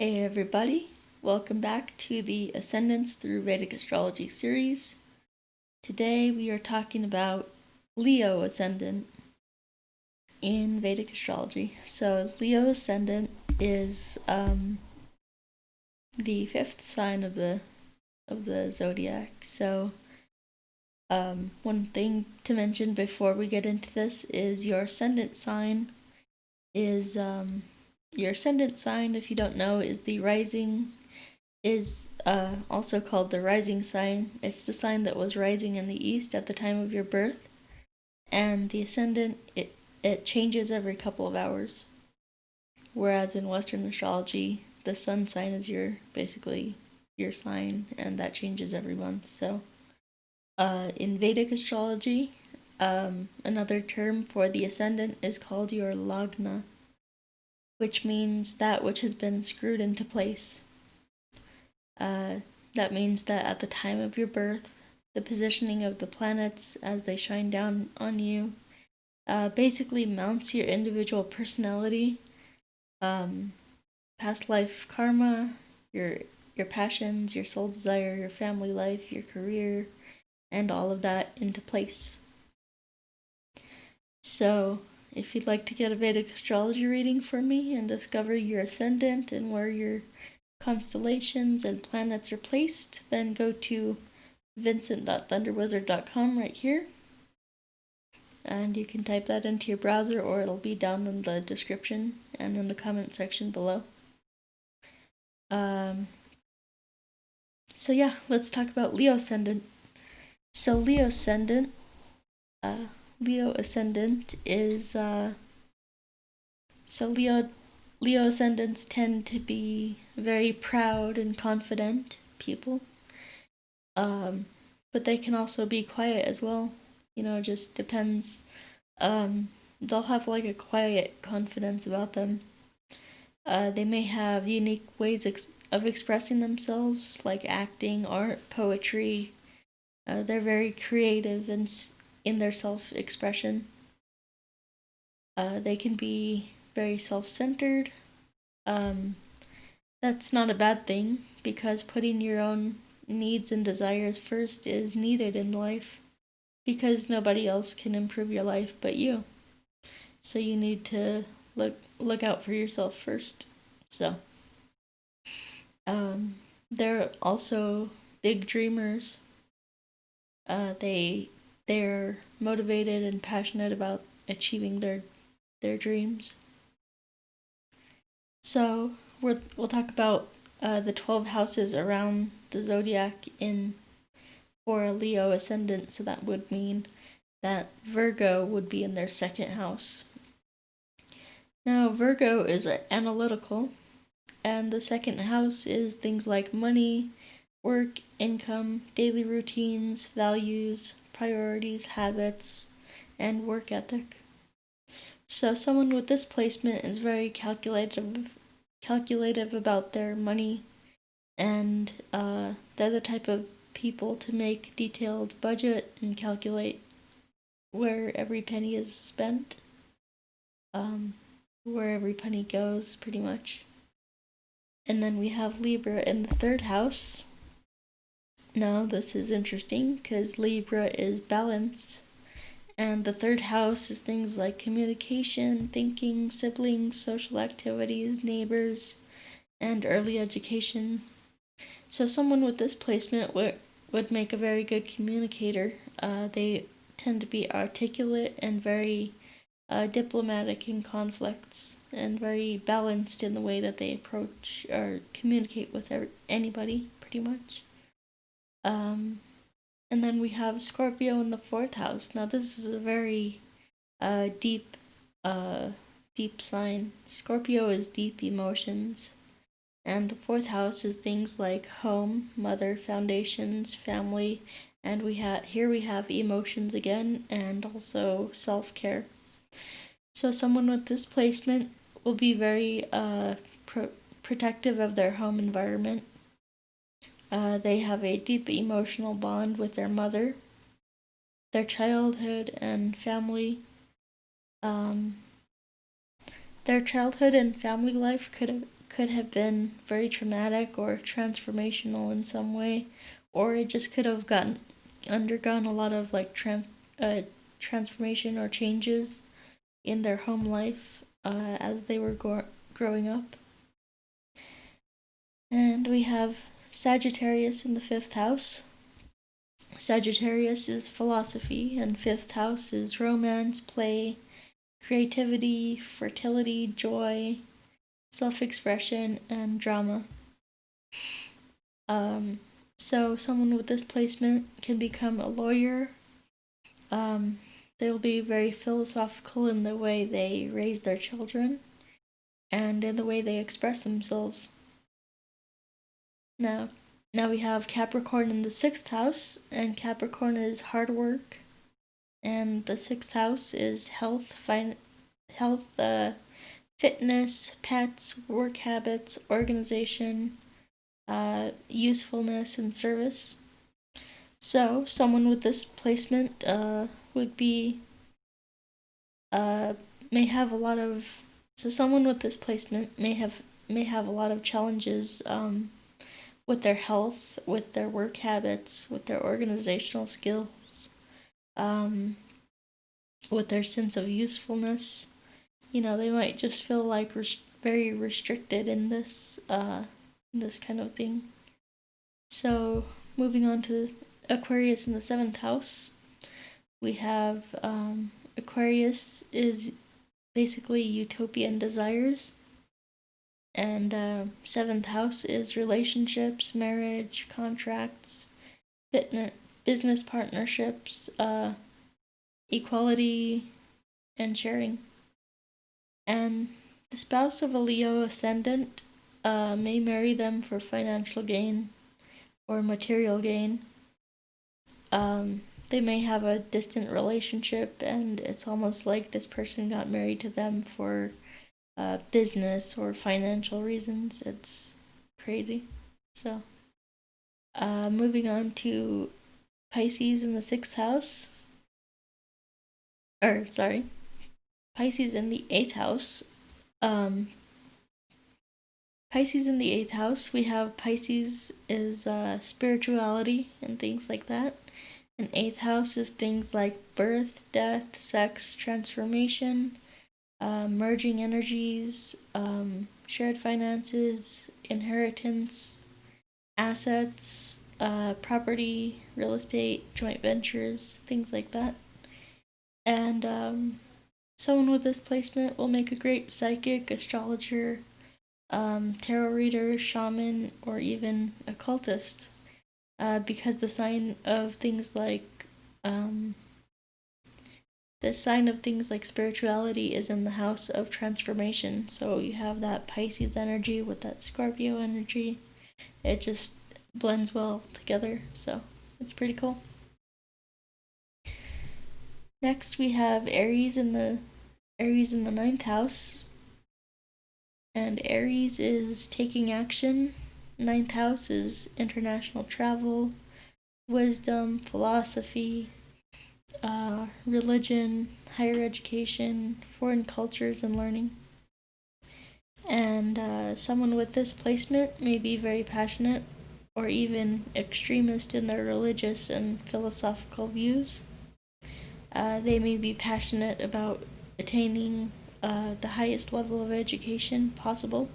Hey everybody, welcome back to the Ascendants through Vedic Astrology series. Today we are talking about Leo Ascendant in Vedic Astrology. So Leo Ascendant is the fifth sign of the zodiac. So one thing to mention before we get into this is your ascendant sign is your ascendant sign, if you don't know, is the rising, is also called the rising sign. It's the sign that was rising in the east at the time of your birth. And the ascendant, it changes every couple of hours. Whereas in Western astrology, the sun sign is basically your sign, and that changes every month. So in Vedic astrology, another term for the ascendant is called your lagna, which means that which has been screwed into place. That means that at the time of your birth, the positioning of the planets as they shine down on you basically mounts your individual personality, past life karma, your passions, your soul desire, your family life, your career, and all of that into place. So, if you'd like to get a Vedic astrology reading for me and discover your ascendant and where your constellations and planets are placed, then go to vincent.thunderwizard.com right here. And you can type that into your browser, or it'll be down in the description and in the comment section below. So yeah, let's talk about Leo Ascendant. So Leo Ascendant is Leo Ascendants tend to be very proud and confident people. But they can also be quiet as well. It just depends. They'll have like a quiet confidence about them. They may have unique ways of expressing themselves, like acting, art, poetry. They're very creative in their self-expression. They can be very self-centered. That's not a bad thing, because putting your own needs and desires first is needed in life, because nobody else can improve your life but you. So you need to look out for yourself first. So they're also big dreamers. They're motivated and passionate about achieving their dreams. So we'll talk about the 12 houses around the zodiac for a Leo ascendant. So that would mean that Virgo would be in their second house. Now Virgo is analytical, and the second house is things like money, work, income, daily routines, values, priorities, habits, and work ethic. So someone with this placement is very calculative about their money, and they're the type of people to make detailed budget and calculate where every penny is spent, where every penny goes, pretty much. And then we have Libra in the third house. Now this is interesting because Libra is balance, and the third house is things like communication, thinking, siblings, social activities, neighbors, and early education. So someone with this placement would make a very good communicator. They tend to be articulate and very diplomatic in conflicts, and very balanced in the way that they approach or communicate with anybody, pretty much. And then we have Scorpio in the fourth house. Now this is a very deep sign. Scorpio is deep emotions, and the fourth house is things like home, mother, foundations, family, and we have emotions again, and also self-care. So someone with this placement will be very protective of their home environment. They have a deep emotional bond with their mother, their childhood and family. Their childhood and family life could have been very traumatic or transformational in some way, or it just could have undergone a lot of like transformation or changes in their home life as they were growing up. And we have Sagittarius in the 5th house. Sagittarius is philosophy, and 5th house is romance, play, creativity, fertility, joy, self-expression, and drama. So someone with this placement can become a lawyer. They will be very philosophical in the way they raise their children and in the way they express themselves. Now we have Capricorn in the 6th house, and Capricorn is hard work, and the 6th house is health, fitness, pets, work habits, organization, usefulness, and service. So someone with this placement would be may have a lot of challenges with their health, with their work habits, with their organizational skills, with their sense of usefulness. They might just feel like very restricted in this kind of thing. So moving on to Aquarius in the 7th house, we have Aquarius is basically utopian desires, and 7th house is relationships, marriage, contracts, business partnerships, equality, and sharing. And the spouse of a Leo ascendant may marry them for financial gain or material gain. They may have a distant relationship, and it's almost like this person got married to them for business or financial reasons. It's crazy. So, moving on to Pisces in the 6th house. Pisces in the 8th house. Pisces in the 8th house, we have Pisces is spirituality and things like that. And 8th house is things like birth, death, sex, transformation, merging energies, shared finances, inheritance, assets, property, real estate, joint ventures, things like that. And someone with this placement will make a great psychic, astrologer, tarot reader, shaman, or even occultist, because the sign of things like spirituality is in the house of transformation. So you have that Pisces energy with that Scorpio energy. It just blends well together, so it's pretty cool. Next we have Aries in the 9th house. And Aries is taking action. 9th house is international travel, wisdom, philosophy, religion, higher education, foreign cultures, and learning. And someone with this placement may be very passionate or even extremist in their religious and philosophical views. They may be passionate about attaining the highest level of education possible.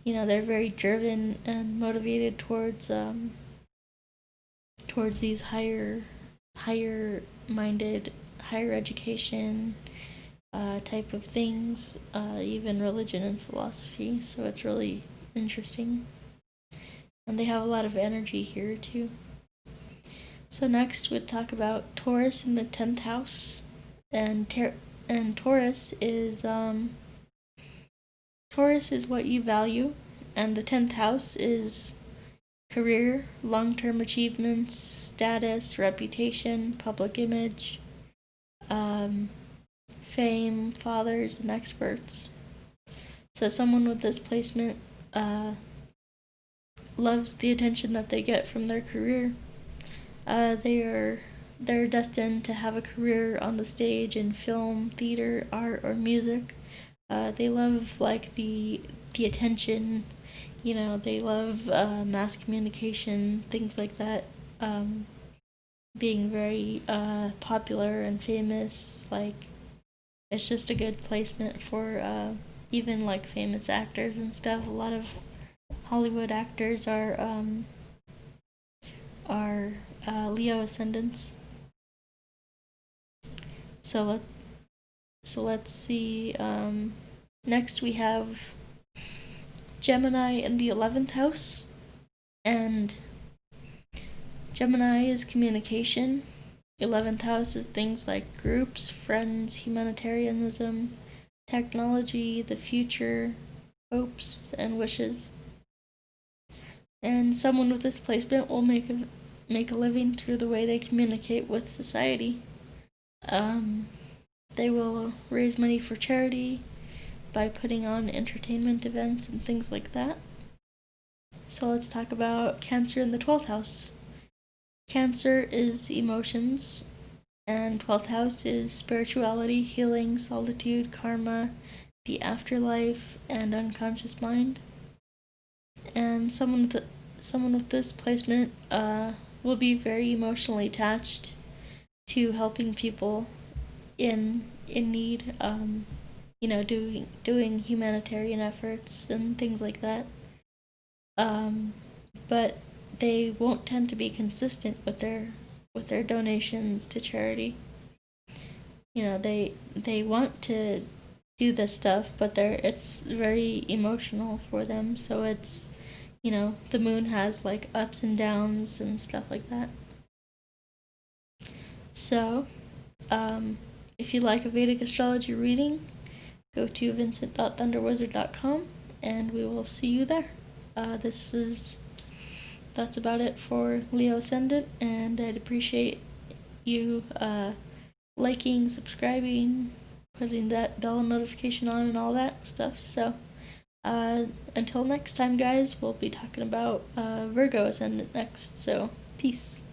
They're very driven and motivated towards these higher-minded, higher education type of things, even religion and philosophy. So it's really interesting. And they have a lot of energy here too. So next we'll talk about Taurus in the 10th house. And Taurus is what you value, and the 10th house is career, long-term achievements, status, reputation, public image, fame, fathers, and experts. So someone with this placement loves the attention that they get from their career. They're destined to have a career on the stage in film, theater, art, or music. They love the the attention. You know, they love mass communication, things like that. Being very popular and famous. Like, it's just a good placement for even like famous actors and stuff. A lot of Hollywood actors are Leo ascendants. So let's see. Next we have Gemini in the 11th house, and Gemini is communication. 11th house is things like groups, friends, humanitarianism, technology, the future, hopes, and wishes. And someone with this placement will make a living through the way they communicate with society. They will raise money for charity by putting on entertainment events and things like that. So let's talk about Cancer in the 12th house. Cancer is emotions, and 12th house is spirituality, healing, solitude, karma, the afterlife, and unconscious mind. And someone with this placement will be very emotionally attached to helping people in need, you know, doing humanitarian efforts and things like that. But they won't tend to be consistent with their donations to charity. You know, they want to do this stuff, but it's very emotional for them. So it's, you know, the moon has like ups and downs and stuff like that. So, if you'd like a Vedic astrology reading, go to vincent.thunderwizard.com and we will see you there. That's about it for Leo Ascendant, and I'd appreciate you liking, subscribing, putting that bell notification on and all that stuff. So until next time, guys, we'll be talking about Virgo Ascendant next. So peace.